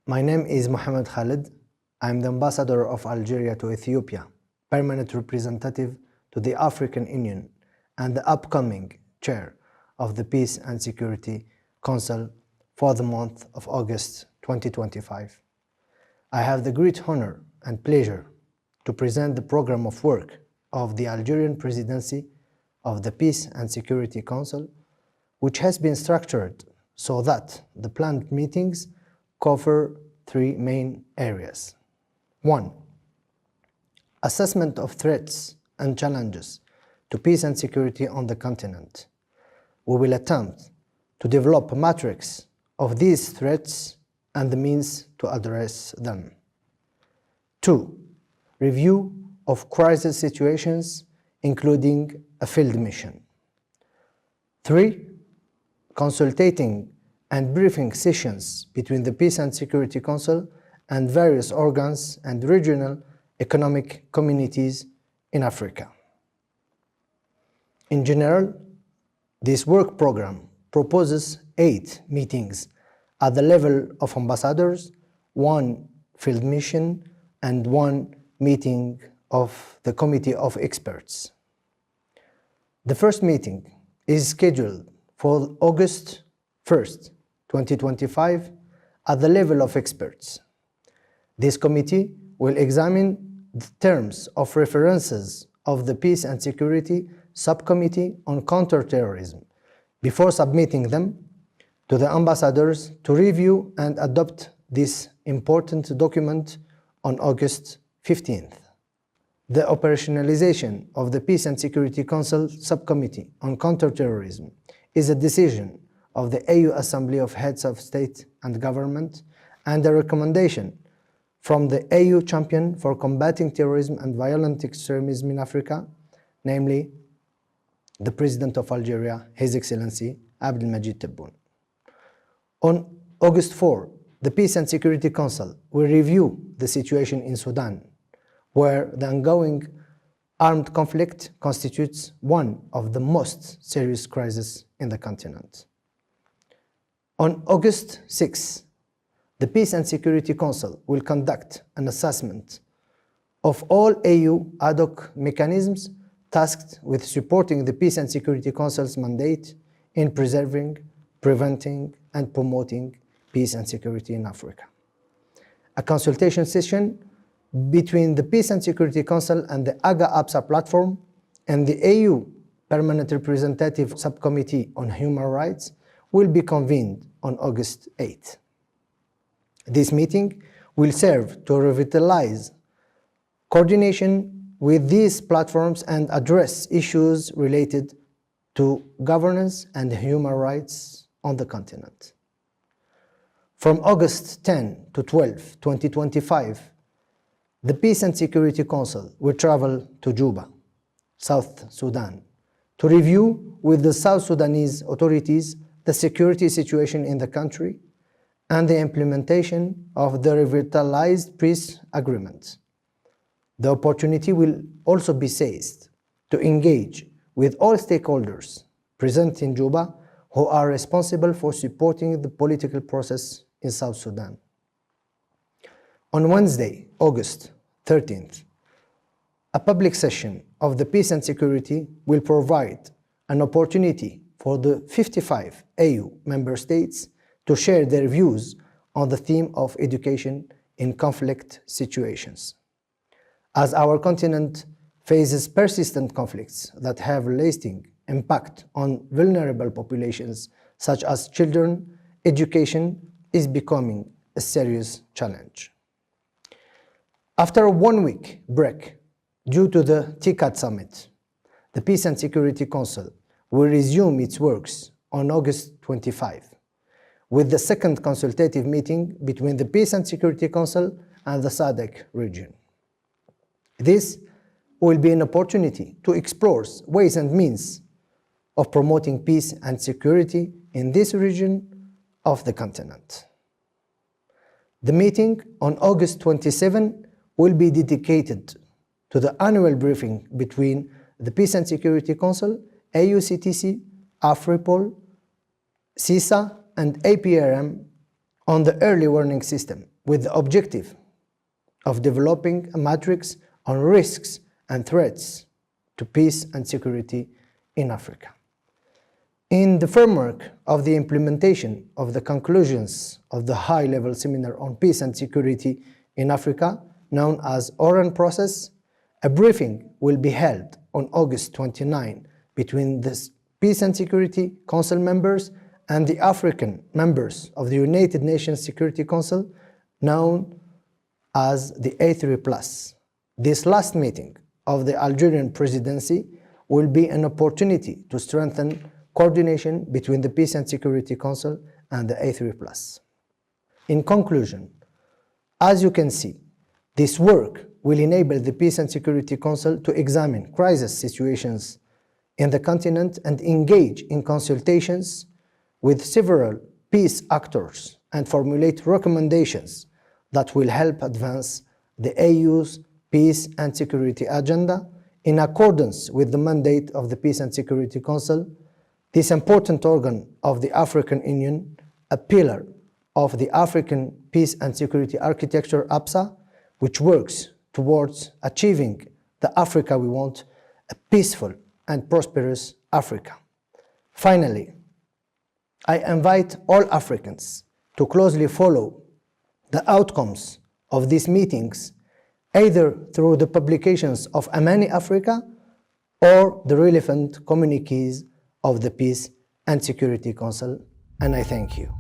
My name is Mohammed Khalid. I am the ambassador of Algeria to Ethiopia, permanent representative to the African Union, and the upcoming chair of the Peace and Security Council for the month of August 2025. I have the great honor and pleasure to present the program of work of the Algerian presidency of the Peace and Security Council, which has been structured so that the planned meetings cover three main areas. 1. Assessment of threats and challenges to peace and security on the continent. We will attempt to develop a matrix of these threats and the means to address them. 2. Review of crisis situations, including a field mission. 3. Consultating and briefing sessions between the Peace and Security Council and various organs and regional economic communities in Africa. In general, this work program proposes 8 meetings at the level of ambassadors, 1 field mission, and 1 meeting of the Committee of Experts. The first meeting is scheduled for August 1st, 2025, at the level of experts. This committee will examine the terms of references of the Peace and Security Subcommittee on Counterterrorism before submitting them to the ambassadors to review and adopt this important document on August 15th. The operationalization of the Peace and Security Council Subcommittee on Counterterrorism is a decision of the AU Assembly of Heads of State and Government and a recommendation from the AU Champion for Combating Terrorism and Violent Extremism in Africa, namely the President of Algeria, His Excellency Abdelmadjid Tebboune. On August 4, the Peace and Security Council will review the situation in Sudan, where the ongoing armed conflict constitutes one of the most serious crises in the continent. On August 6, the Peace and Security Council will conduct an assessment of all AU ad hoc mechanisms tasked with supporting the Peace and Security Council's mandate in preserving, preventing, and promoting peace and security in Africa. A consultation session between the Peace and Security Council and the AGA-APSA platform and the AU Permanent Representative Subcommittee on Human Rights will be convened on August 8. This meeting will serve to revitalize coordination with these platforms and address issues related to governance and human rights on the continent. From August 10 to 12, 2025, the Peace and Security Council will travel to Juba, South Sudan, to review with the South Sudanese authorities the security situation in the country and the implementation of the revitalized peace agreement. The opportunity will also be seized to engage with all stakeholders present in Juba who are responsible for supporting the political process in South Sudan. On Wednesday, August 13th, a public session of the Peace and Security will provide an opportunity for the 55 AU member states to share their views on the theme of education in conflict situations. As our continent faces persistent conflicts that have lasting impact on vulnerable populations such as children, education is becoming a serious challenge. After a 1-week break due to the TICAD summit, the Peace and Security Council will resume its works on August 25, with the second consultative meeting between the Peace and Security Council and the SADC region. This will be an opportunity to explore ways and means of promoting peace and security in this region of the continent. The meeting on August 27 will be dedicated to the annual briefing between the Peace and Security Council, AUCTC, AFRIPOL, CISA, and APRM on the early warning system with the objective of developing a matrix on risks and threats to peace and security in Africa. In the framework of the implementation of the conclusions of the high-level seminar on peace and security in Africa, known as Oran Process, a briefing will be held on August 29 between the Peace and Security Council members and the African members of the United Nations Security Council, known as the A3+. This last meeting of the Algerian presidency will be an opportunity to strengthen coordination between the Peace and Security Council and the A3+. In conclusion, as you can see, this work will enable the Peace and Security Council to examine crisis situations in the continent and engage in consultations with several peace actors and formulate recommendations that will help advance the AU's peace and security agenda in accordance with the mandate of the Peace and Security Council, this important organ of the African Union, a pillar of the African Peace and Security Architecture, APSA, which works towards achieving the Africa we want, a peaceful and prosperous Africa. Finally, I invite all Africans to closely follow the outcomes of these meetings, either through the publications of Amani Africa or the relevant communiques of the Peace and Security Council, and I thank you.